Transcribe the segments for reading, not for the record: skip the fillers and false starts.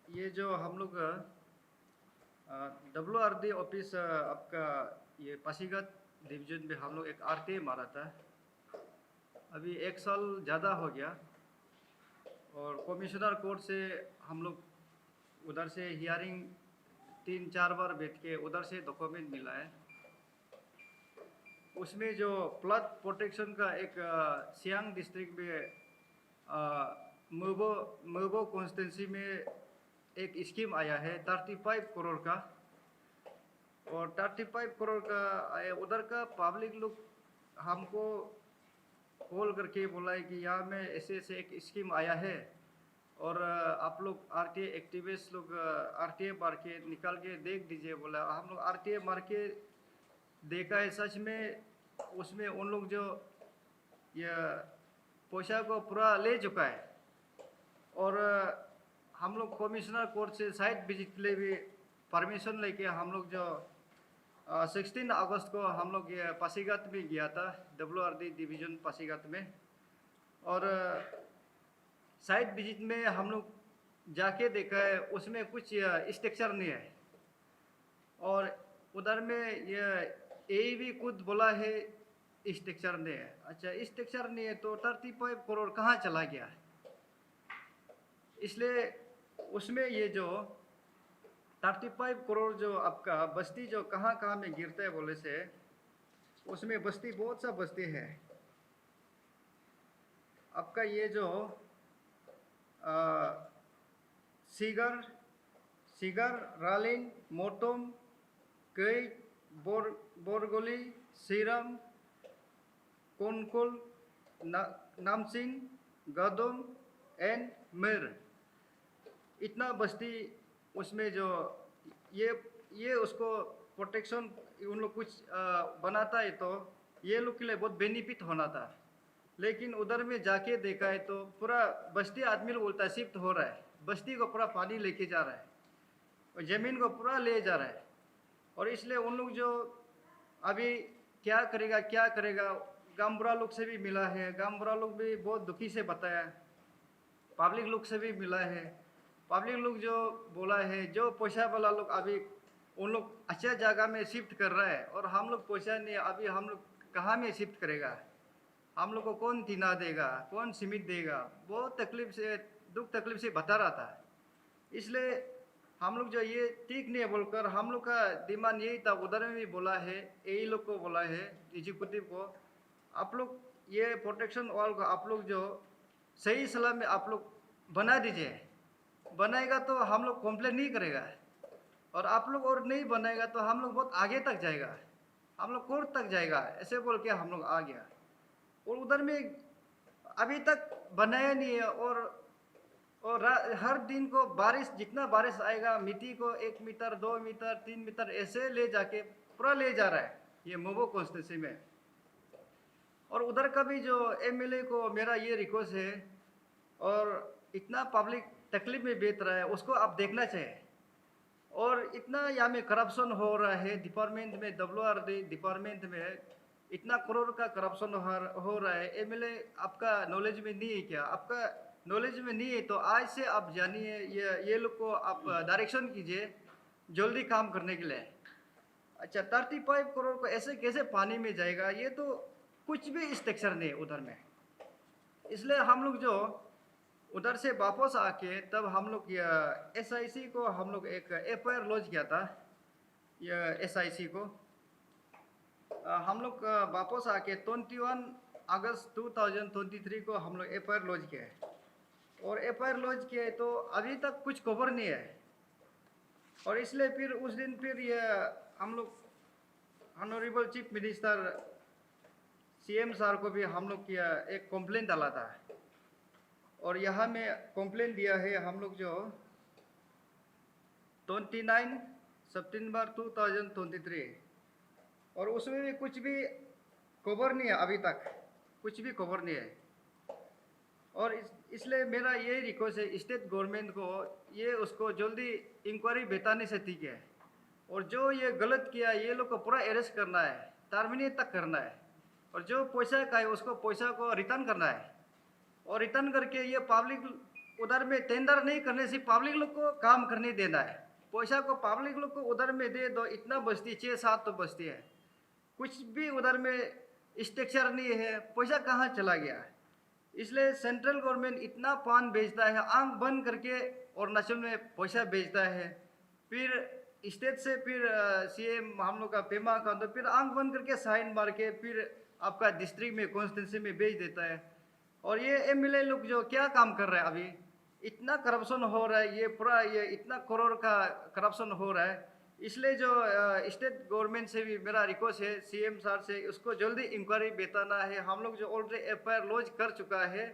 ये जो हम लोग WRD ऑफिस आपका ये पासीघाट डिवीजन में हम लोग एक RTA मारा था। अभी 1 साल ज़्यादा हो गया और कमिश्नर कोर्ट से हम लोग उधर से हियरिंग 3-4 बार बैठ के उधर से डॉक्यूमेंट मिला है। उसमें जो फ्लड प्रोटेक्शन का एक सियांग डिस्ट्रिक्ट में मुबो कॉन्स्टिट्यूंसी में एक स्कीम आया है 35 करोड़ का। और 35 करोड़ का उधर का पब्लिक लोग हमको कॉल करके बोला है कि यहाँ में ऐसे ऐसे एक स्कीम आया है और आप लोग RTA एक्टिविस्ट लोग RTA मार के निकाल के देख दीजिए बोला। हम लोग RTA मार के देखा है, सच में उसमें उन लोग जो ये पैसा को पूरा ले चुका है। और हम लोग कमिश्नर कोर्ट से साइट विजिट के लिए भी परमिशन लेके हम लोग जो 16 अगस्त को हम लोग ये पासीघाट में गया था, WRD डिवीजन पासीघाट में। और साइट विजिट में हम लोग जाके देखा है, उसमें कुछ स्ट्रक्चर नहीं है। और उधर में ये भी खुद बोला है स्ट्रक्चर नहीं है। अच्छा, स्ट्रक्चर नहीं है तो 35 करोड़ कहाँ चला गया? इसलिए उसमें ये जो 35 करोड़ जो आपका बस्ती जो कहाँ कहाँ में गिरता है बोले से, उसमें बस्ती बहुत सा बस्ती है आपका। ये जो सीगर सीगर रालिंग मोटोम कई बोरगोली सीरम कोनकुल नामसिंग गदोम एंड मिर, इतना बस्ती उसमें जो ये उसको प्रोटेक्शन उन लोग कुछ बनाता है तो ये लोग के लिए बहुत बेनिफिट होना था। लेकिन उधर में जाके देखा है तो पूरा बस्ती आदमी लोग बोलता है शिफ्ट हो रहा है, बस्ती को पूरा पानी लेके जा रहा है और ज़मीन को पूरा ले जा रहा है। और इसलिए उन लोग जो अभी क्या करेगा, गामबुरा लोग से भी मिला है, गामबुरा लोग भी बहुत दुखी से बताया, पब्लिक लोग से भी मिला है। पब्लिक लोग जो बोला है, जो पैसा वाला लोग अभी उन लोग अच्छा जगह में शिफ्ट कर रहा है और हम लोग पैसा नहीं, अभी हम लोग कहाँ में शिफ्ट करेगा? हम लोग को कौन टीना देगा, कौन सीमेंट देगा? बहुत तकलीफ से दुख तकलीफ से बता रहा था। इसलिए हम लोग जो ये ठीक नहीं है बोलकर हम लोग का डिमांड यही था, उधर में भी बोला है, यही लोग को बोला है एग्जीक्यूटिव को, आप लोग ये प्रोटेक्शन वॉल को आप लोग जो सही सलाह में आप लोग बना दीजिए। बनाएगा तो हम लोग कंप्लेन नहीं करेगा, और आप लोग और नहीं बनाएगा तो हम लोग बहुत आगे तक जाएगा, हम लोग कोर्ट तक जाएगा, ऐसे बोल के हम लोग आ गया। और उधर में अभी तक बनाया नहीं है। और हर दिन को बारिश, जितना बारिश आएगा मिट्टी को 1 मीटर 2 मीटर 3 मीटर ऐसे ले जाके पूरा ले जा रहा है ये मोबो कॉन्स्टिट्यूंसी में। और उधर का भी जो MLA को मेरा ये रिक्वेस्ट है, और इतना पब्लिक तकलीफ में बीत रहा है उसको आप देखना चाहिए। और इतना यहाँ में करप्शन हो रहा है डिपार्टमेंट में, WRD डिपार्टमेंट में इतना करोड़ का करप्शन हो रहा है। MLA आपका नॉलेज में नहीं है क्या? आपका नॉलेज में नहीं है तो आज से आप जानिए, ये लोग को आप डायरेक्शन कीजिए जल्दी काम करने के लिए। अच्छा, 35 करोड़ को ऐसे कैसे पानी में जाएगा? ये तो कुछ भी स्ट्रक्चर नहीं है उधर में। इसलिए हम लोग जो उधर से वापस आके तब हम लोग SIC को हम लोग एक FIR लॉन्च किया था। यह SIC को हम लोग वापस आके 21 अगस्त 2023 को हम लोग FIR लॉन्च किया है। और FIR लॉन्च किया है तो अभी तक कुछ खबर नहीं है। और इसलिए फिर उस दिन फिर ये हम लोग honourable chief minister CM sir को भी हम लोग किया एक कंप्लेंट डाला था। और यहाँ में कंप्लेंट दिया है हम लोग जो 29 सितंबर 2023, और उसमें भी कुछ भी खबर नहीं है, अभी तक कुछ भी खबर नहीं है। और इसलिए मेरा यही रिक्वेस्ट है स्टेट गवर्नमेंट को, ये उसको जल्दी इंक्वायरी बैठाने से ठीक है। और जो ये गलत किया ये लोग को पूरा अरेस्ट करना है, टर्मिनेट तक करना है। और जो पैसा का है उसको पैसा को रिटर्न करना है। और रिटर्न करके ये पब्लिक उधर में टेंडर नहीं करने से पब्लिक लोग को काम करने देना है। पैसा को पब्लिक लोग को उधर में दे दो, इतना बस्ती 6-7 तो बस्ती है, कुछ भी उधर में स्ट्रक्चर नहीं है, पैसा कहाँ चला गया है। इसलिए सेंट्रल गवर्नमेंट इतना पान बेचता है, आंख बंद करके अरुणाचल में पैसा बेचता है, फिर स्टेट से फिर सीएम हम लोग का पेमा खांडू फिर आंख बंद करके साइन मार के फिर आपका डिस्ट्रिक्ट में कॉन्स्टिट्यूंसी में बेच देता है। और ये एमएलए लोग जो क्या काम कर रहे हैं, अभी इतना करप्शन हो रहा है, ये पूरा ये इतना करोड़ का करप्शन हो रहा है। इसलिए जो स्टेट गवर्नमेंट से भी मेरा रिक्वेस्ट है सीएम सर से, उसको जल्दी इंक्वायरी बताना है। हम लोग जो ऑलरेडी एफआईआर लॉन्च कर चुका है,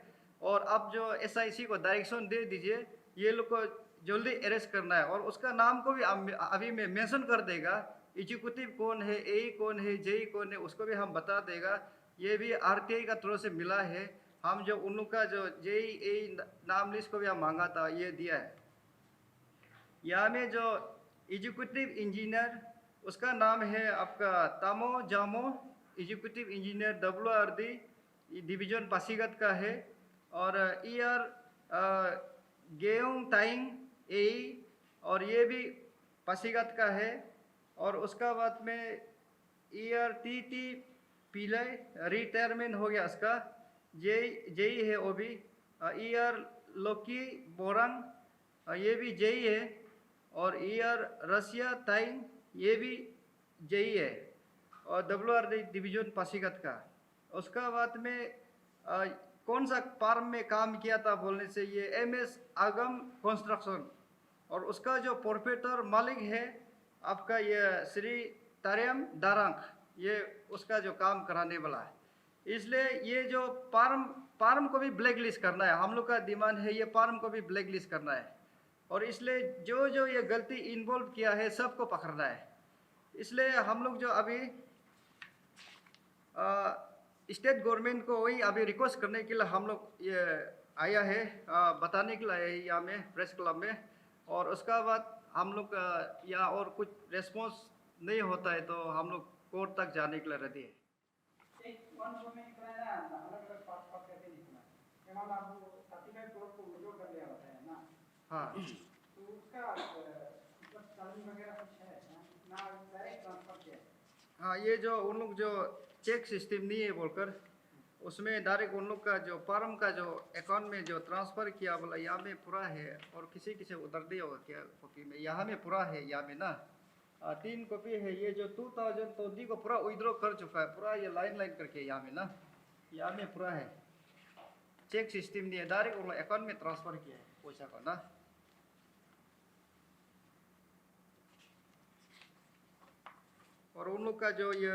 और अब जो एसआईसी को डायरेक्शन दे दीजिए, ये लोग को जल्दी अरेस्ट करना है। और उसका नाम को भी अभी मैं मेंशन कर देगा, एग्जीक्यूटिव कौन है, ए कौन है, जेई कौन है, उसको भी हम बता देगा। ये भी आरटीआई का थ्रू से मिला है, हम जो उन लोग का जो जेई ए नाम लिस्ट को भी हम मांगा था, ये दिया है। यहाँ में जो एग्जीक्यूटिव इंजीनियर, उसका नाम है आपका तामो जामो, executive engineer WRD division Pasighat का है। और गेयोंग ताइंग ए, और ये भी पासीघाट का है। और उसका बाद में TT पिलय रिटायरमेंट हो गया उसका, जेई है वो भी। लोकी बोरंग, ये भी जेई है। और रसिया ताइंग, ये भी जेई है, और WRD डिवीजन पासीघाट का। उसका बाद में कौन सा फार्म में काम किया था बोलने से, ये MS आगम कंस्ट्रक्शन, और उसका जो प्रोप्राइटर मालिक है आपका ये श्री तारियम दारंग, ये उसका जो काम कराने वाला है। इसलिए ये जो फार्म को भी ब्लैक लिस्ट करना है, हम लोग का डिमांड है ये फार्म को भी ब्लैक लिस्ट करना है। और इसलिए जो ये गलती इन्वॉल्व किया है सबको पकड़ना है। इसलिए हम लोग जो अभी स्टेट गवर्नमेंट को वही अभी रिक्वेस्ट करने के लिए हम लोग ये आया है, बताने के लिए आया है यहाँ में प्रेस क्लब में। और उसका बाद हम लोग या और कुछ रेस्पॉन्स नहीं होता है तो हम लोग कोर्ट तक जाने के लिए रेडी है। हाँ, तो उसका वगैरह कुछ है ना, डायरेक्ट ट्रांसफर किया? हाँ, ये जो उन लोग जो चेक सिस्टम नहीं है बोलकर, उसमें डायरेक्ट उन लोग का जो फार्म का जो अकाउंट में जो ट्रांसफ़र किया बोला, यहाँ में पूरा है। और किसी उधर दिया होगा क्या कॉपी में, यहाँ में पूरा है, यहाँ में ना 3 कॉपी है। ये जो 2020 को पूरा विड्रॉ कर चुका है, पूरा ये लाइन करके यहाँ में ना, यहाँ में पूरा है। चेक सिस्टम नहीं है, डायरेक्ट उन लोग अकाउंट में ट्रांसफ़र किया है पैसा को ना। और उन लोग का जो ये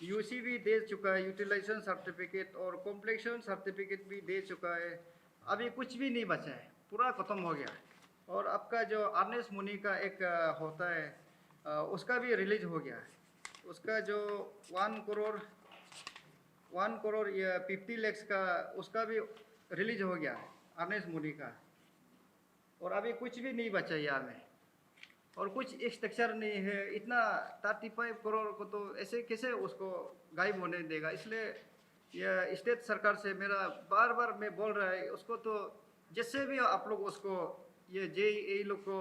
यूसी भी दे चुका है, यूटिलाइजेशन सर्टिफिकेट और कॉम्प्लेक्शन सर्टिफिकेट भी दे चुका है। अभी कुछ भी नहीं बचा है, पूरा ख़त्म हो गया। और आपका जो अर्नेस्ट मुनी का एक होता है, उसका भी रिलीज हो गया है। उसका जो 1 करोड़ या 50 लाख का उसका भी रिलीज हो गया है अर्नेस्ट मुनी का। और अभी कुछ भी नहीं बचा यहाँ में, और कुछ स्ट्रक्चर नहीं है। इतना 35 करोड़ को तो ऐसे कैसे उसको गायब होने देगा। इसलिए यह स्टेट सरकार से मेरा बार मैं बोल रहा है, उसको तो जैसे भी आप लोग उसको ये जेई लोग को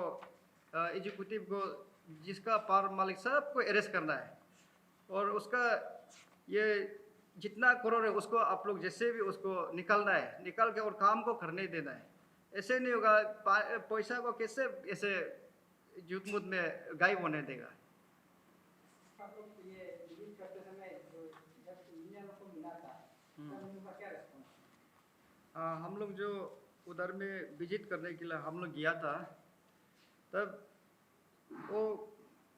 एग्जीक्यूटिव को जिसका फार्म मालिक सबको अरेस्ट करना है। और उसका ये जितना करोड़ है उसको आप लोग जैसे भी उसको निकालना है, निकाल के और काम को करने देना है। ऐसे नहीं होगा, पैसा को कैसे ऐसे जुतमुद में गायब होने देगा। आप लोग ये विजिट करते समय जब इंजीनियर को मिला था तब उनका क्या रिस्पॉन्स? हम लोग जो उधर में विजिट करने के लिए हम लोग गया था, तब वो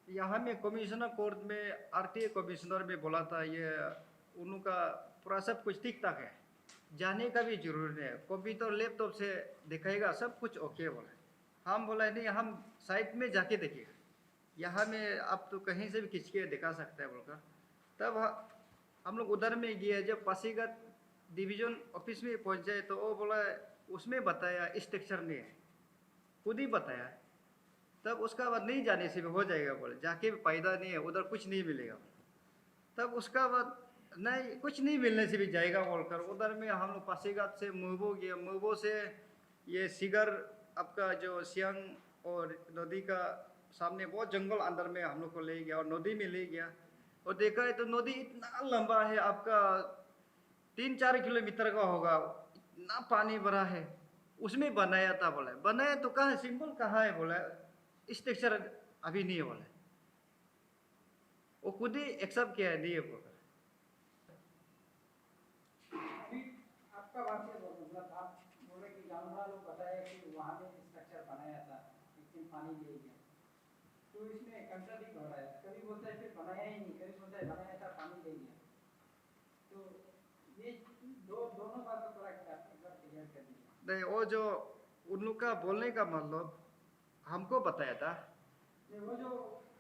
यहाँ में कमिश्नर कोर्ट में RTA कमिश्नर में बोला था ये उनका पूरा सब कुछ ठीक ठाक है, जाने का भी जरूरी नहीं है, कंप्यूटर लैपटॉप से दिखाएगा सब कुछ ओके बोला। हम बोला नहीं, हम साइट में जाके देखिएगा, यहाँ में आप तो कहीं से भी खींच के दिखा सकते हैं बोलकर। तब हम लोग उधर में गए, जब पासीघाट डिवीजन ऑफिस में पहुँचे तो वो बोला उसमें बताया स्ट्रक्चर नहीं है, खुद ही बताया। तब उसका बाद नहीं जाने से भी हो जाएगा बोले, जाके भी फायदा नहीं है, उधर कुछ नहीं मिलेगा। तब उसका बाद नहीं, कुछ नहीं मिलने से भी जाएगा बोलकर उधर में हम लोग पासीघाट से मुबो गया, मुबो से ये सिगर आपका जो सियांग और नदी का सामने बहुत जंगल अंदर में हम लोग को ले गया और नदी में ले गया और देखा है तो नदी इतना लंबा है आपका 3-4 किलोमीटर का होगा, इतना पानी भरा है। उसमें बनाया था बोला, बनाया तो कहाँ है, सिंबल कहाँ है बोला, स्ट्रक्चर अभी नहीं है बोला, वो खुद ही एक्सेप्ट किया है नहीं है बोला। अभी आपका बात ये मतलब आप बोल रहे कि गाँव वालों लोग बताया कि वहाँ पे स्ट्रक्चर बनाया था, लेकिन पानी ले गया, तो इसमें कंट्राडिक्ट हो रहा है। कभी बोलता है फिर बनाया ही नहीं, कभी बोलता है बनाया था पानी ले गया। तो ये दोनों बात को थोड़ा क्लियर कर दीजिए। नहीं, वो जो उन लोग का बोलने का मतलब हमको बताया था। नहीं, वो जो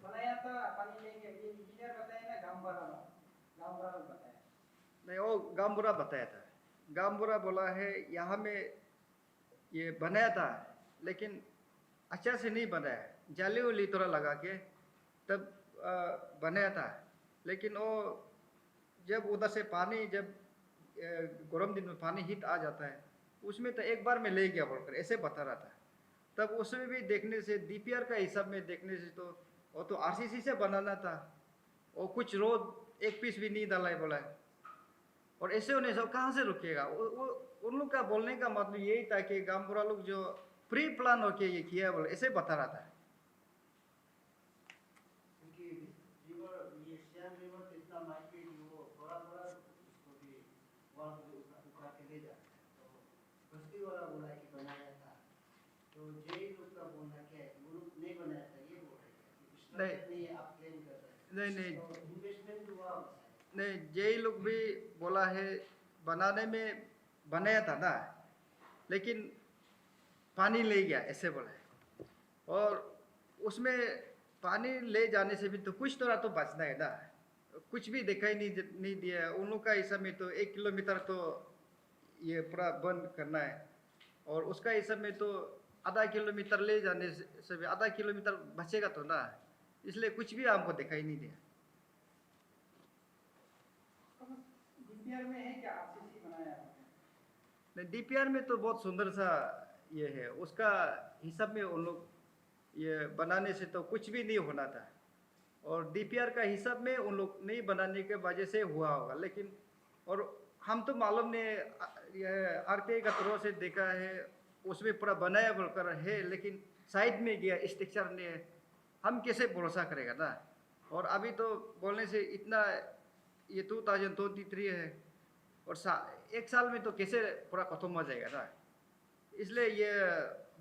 बनाया था पानी ले गया, ये इंजीनियर बताया ना, गाँव वाला बताया। नहीं, वो गामबुरा बताया था। गामबुरा बोला है यहाँ में ये बनाया था, लेकिन अच्छा से नहीं बनाया, जाली उली थोड़ा लगा के तब बनाया था। लेकिन वो जब उधर से पानी, जब गर्म दिन में पानी हीट आ जाता है, उसमें तो एक बार में ले गया बोलकर ऐसे बता रहा था। तब उसमें भी देखने से डीपीआर का हिसाब में देखने से तो वो तो आरसीसी से बनाना था, और कुछ रोड एक पीस भी नहीं डाला है बोला है। और ऐसे होने से कहाँ से रुकेगा वो उन लोग का बोलने का मतलब यही था कि गामपुरा लोग जो प्री प्लान होके ये किया बोले ऐसे बता रहा था। क्योंकि रिवर, ये सियांग रिवर तो इतना माइग्रेट, वो थोड़ा थोड़ा उसको भी वहाँ से उठा के ले जाता है। तो बस्ती वाला बोला कि बनाया था, तो जेई लोग का बोलना क्या है, वो लोग नहीं बनाया था ये बोल रहे हैं, नहीं आप क्लेम कर रहे हैं। नहीं तो इन्वेस्टमेंट हुआ नहीं, जेई लोग भी बोला है बनाने में बनाया था ना, लेकिन पानी ले गया ऐसे बोला है। और उसमें पानी ले जाने से भी तो कुछ थोड़ा तो बचना है ना, कुछ भी दिखाई नहीं दिया। उन लोग का हिसाब में तो 1 किलोमीटर तो ये पूरा बंद करना है, और उसका हिसाब में तो आधा किलोमीटर ले जाने से भी आधा किलोमीटर बचेगा तो ना, इसलिए कुछ भी हमको दिखाई नहीं दिया। डीपीआर में है क्या आरसीसी बनाया है? नहीं, डीपीआर में तो बहुत सुंदर सा ये है, उसका हिसाब में उन लोग ये बनाने से तो कुछ भी नहीं होना था, और डीपीआर का हिसाब में उन लोग नहीं बनाने के वजह से हुआ होगा। लेकिन और हम तो मालूम नहीं, ये आरटीआई का तरफ से देखा है उसमें पूरा बनाया बोलकर है, लेकिन साइड में गया स्ट्रक्चर ने, हम कैसे भरोसा करेगा ना। और अभी तो बोलने से इतना, ये 2023 है, और एक साल में तो कैसे पूरा खत्म हो जाएगा ना। इसलिए ये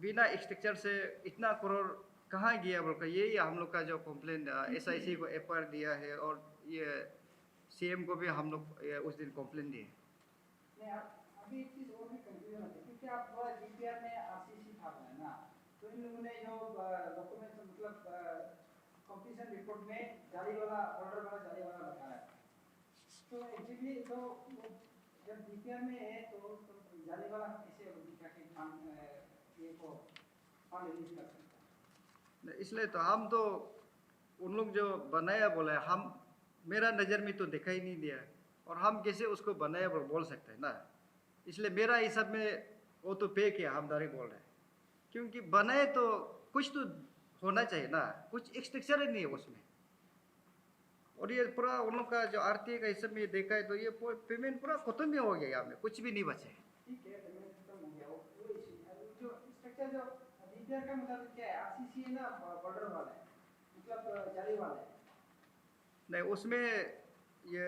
बिना स्ट्रक्चर से इतना करोड़ कहाँ गया बोलकर यही हम लोग का जो कंप्लेन एसआईसी को एफआईआर दिया है, और ये सीएम को भी हम लोग उस दिन कंप्लेन दिए। नहीं, अभी एक चीज और भी कंफ्यूजन होती है, क्योंकि आप डीपीआर में आरसीसी था ना, तो इन लोगों ने जो डॉक्यूमेंट मतलब कंप्लीशन रिपोर्ट में जाली वाला ऑर्डर वाला जाली वाला बताया, तो एक्चुअली तो जब डीपीआर में है तो जाली वाला कैसे दिखा के ये को फंड रिलीज कर सकता है? इसलिए तो हम तो उन लोग जो बनाया बोला है, हम मेरा नज़र में तो दिखाई नहीं दिया, और हम कैसे उसको बनाया बोल सकते हैं ना। इसलिए मेरा हिसाब में वो तो पे किया, हम डायरेक्ट बोल रहे हैं, क्योंकि बनाए तो कुछ तो होना चाहिए ना, कुछ स्ट्रक्चर ही नहीं है उसमें। और ये पूरा उन लोग का जो आरटीआई का हिसाब में देखा है तो ये पेमेंट पूरा खत्म ही हो गया, यहाँ में कुछ भी नहीं बचे। ठीक है, पेमेंट खत्म हो गया, वो इशू जो स्ट्रक्चर जो डीपीआर का मतलब क्या है, आरसीसी है ना, बॉर्डर वाला है, मतलब जाली वाला है। नहीं, उसमें ये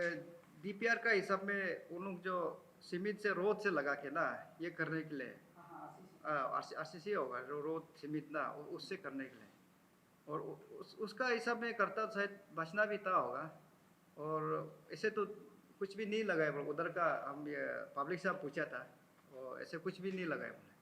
डीपीआर का हिसाब में उन लोग जो सीमेंट से रोड से लगा के ना ये करने के लिए, आरसीसी होगा जो रोड सीमेंट ना, उससे करने के लिए, और उसका हिसाब में करता शायद बचना भी था होगा। और ऐसे तो कुछ भी नहीं लगाए उधर का, हम ये पब्लिक से पूछा था, और ऐसे कुछ भी नहीं लगाए बोले।